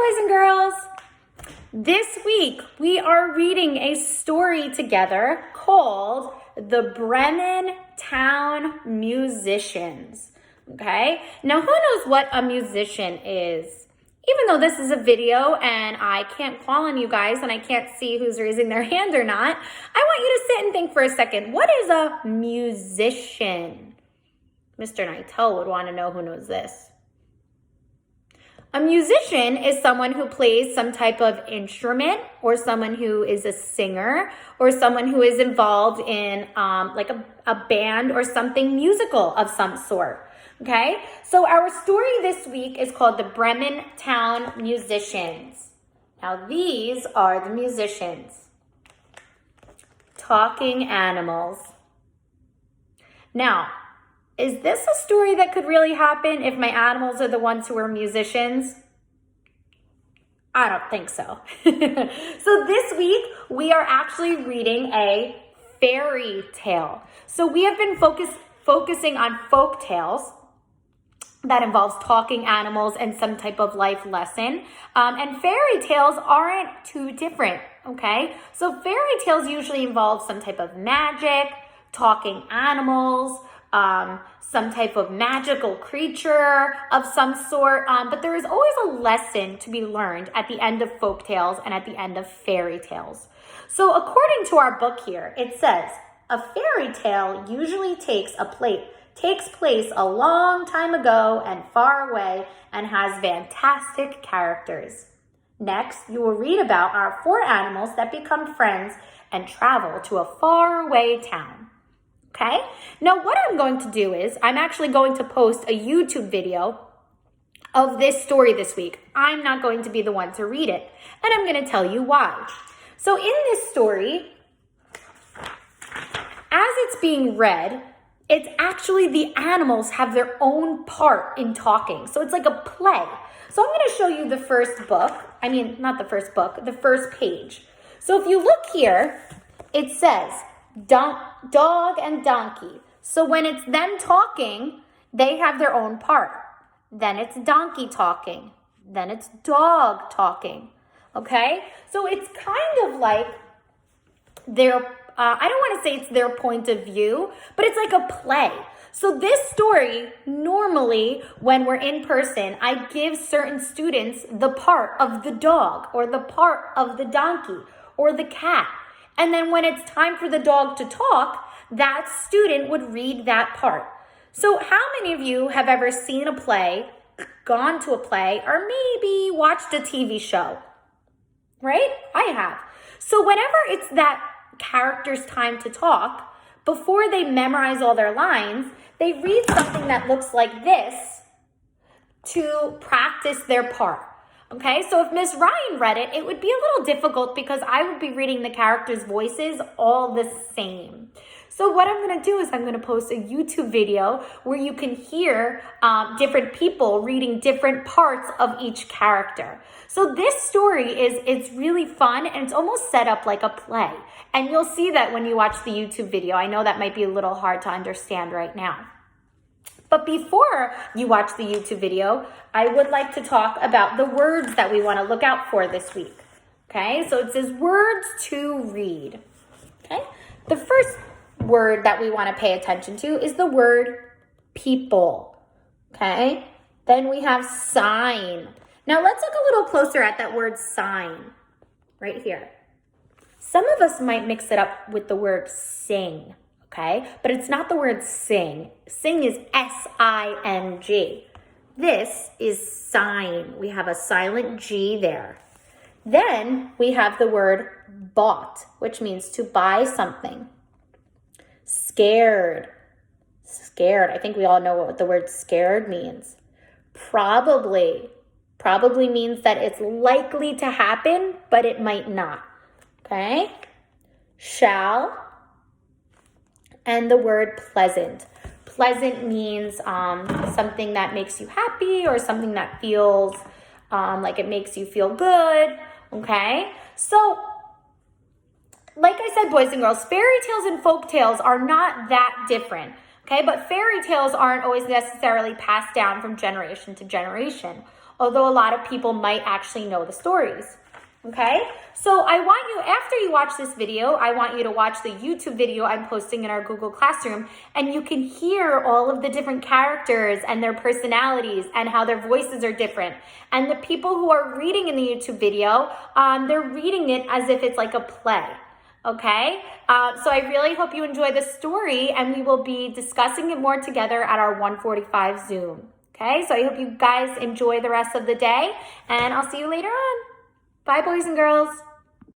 boys and girls. This week, we are reading a story together called The Bremen Town Musicians. Okay? Now, who knows what a musician is? Even though this is a video and I can't call on you guys and I can't see who's raising their hand or not, I want you to sit and think for a second. What is a musician? Mr. Nitel would want to know who knows this. A musician is someone who plays some type of instrument, or someone who is a singer, or someone who is involved in like a band or something musical of some sort. Okay, so our story this week is called The Bremen Town Musicians. Now these are the musicians. Talking animals. Now, is this a story that could really happen if my animals are the ones who are musicians? I don't think so. So this week, we are actually reading a fairy tale. So we have been focusing on folk tales that involves talking animals and some type of life lesson. And fairy tales aren't too different, okay? So fairy tales usually involve some type of magic, talking animals, some type of magical creature of some sort, but there is always a lesson to be learned at the end of folk tales and at the end of fairy tales. So according to our book here, it says, a fairy tale usually takes place a long time ago and far away and has fantastic characters. Next, you will read about our 4 animals that become friends and travel to a faraway town. Okay, now what I'm going to do is I'm actually going to post a YouTube video of this story this week. I'm not going to be the one to read it, and I'm going to tell you why. So in this story, as it's being read, it's actually the animals have their own part in talking. So it's like a play. So I'm going to show you the first book. I mean, not the first book, the first page. So if you look here, it says, dog and donkey. So when it's them talking, they have their own part. Then it's donkey talking. Then it's dog talking. Okay? So it's kind of like their, I don't want to say it's their point of view, but it's like a play. So this story, normally when we're in person, I give certain students the part of the dog or the part of the donkey or the cat. And then when it's time for the dog to talk, that student would read that part. So how many of you have ever seen a play, gone to a play, or maybe watched a TV show? Right? I have. So whenever it's that character's time to talk, before they memorize all their lines, they read something that looks like this to practice their part. Okay, so if Miss Ryan read it, it would be a little difficult because I would be reading the characters' voices all the same. So what I'm going to do is I'm going to post a YouTube video where you can hear different people reading different parts of each character. So this story it's really fun and it's almost set up like a play. And you'll see that when you watch the YouTube video. I know that might be a little hard to understand right now. But before you watch the YouTube video, I would like to talk about the words that we want to look out for this week. Okay, so it says words to read. Okay, the first word that we want to pay attention to is the word people. Okay, then we have sign. Now let's look a little closer at that word sign right here. Some of us might mix it up with the word sing. Okay, but it's not the word sing. Sing is S-I-N-G. This is sign. We have a silent G there. Then we have the word bought, which means to buy something. Scared. Scared. I think we all know what the word scared means. Probably. Probably means that it's likely to happen, but it might not. Okay? Shall. And the word pleasant. Pleasant means something that makes you happy or something that feels like it makes you feel good, okay? So, like I said, boys and girls, fairy tales and folk tales are not that different, Okay, but fairy tales aren't always necessarily passed down from generation to generation, although a lot of people might actually know the stories. Okay, so I want you, after you watch this video, I want you to watch the YouTube video I'm posting in our Google Classroom, and you can hear all of the different characters and their personalities and how their voices are different. And the people who are reading in the YouTube video, they're reading it as if it's like a play. Okay, so I really hope you enjoy the story, and we will be discussing it more together at our 1:45 Zoom. Okay, so I hope you guys enjoy the rest of the day, and I'll see you later on. Bye, boys and girls.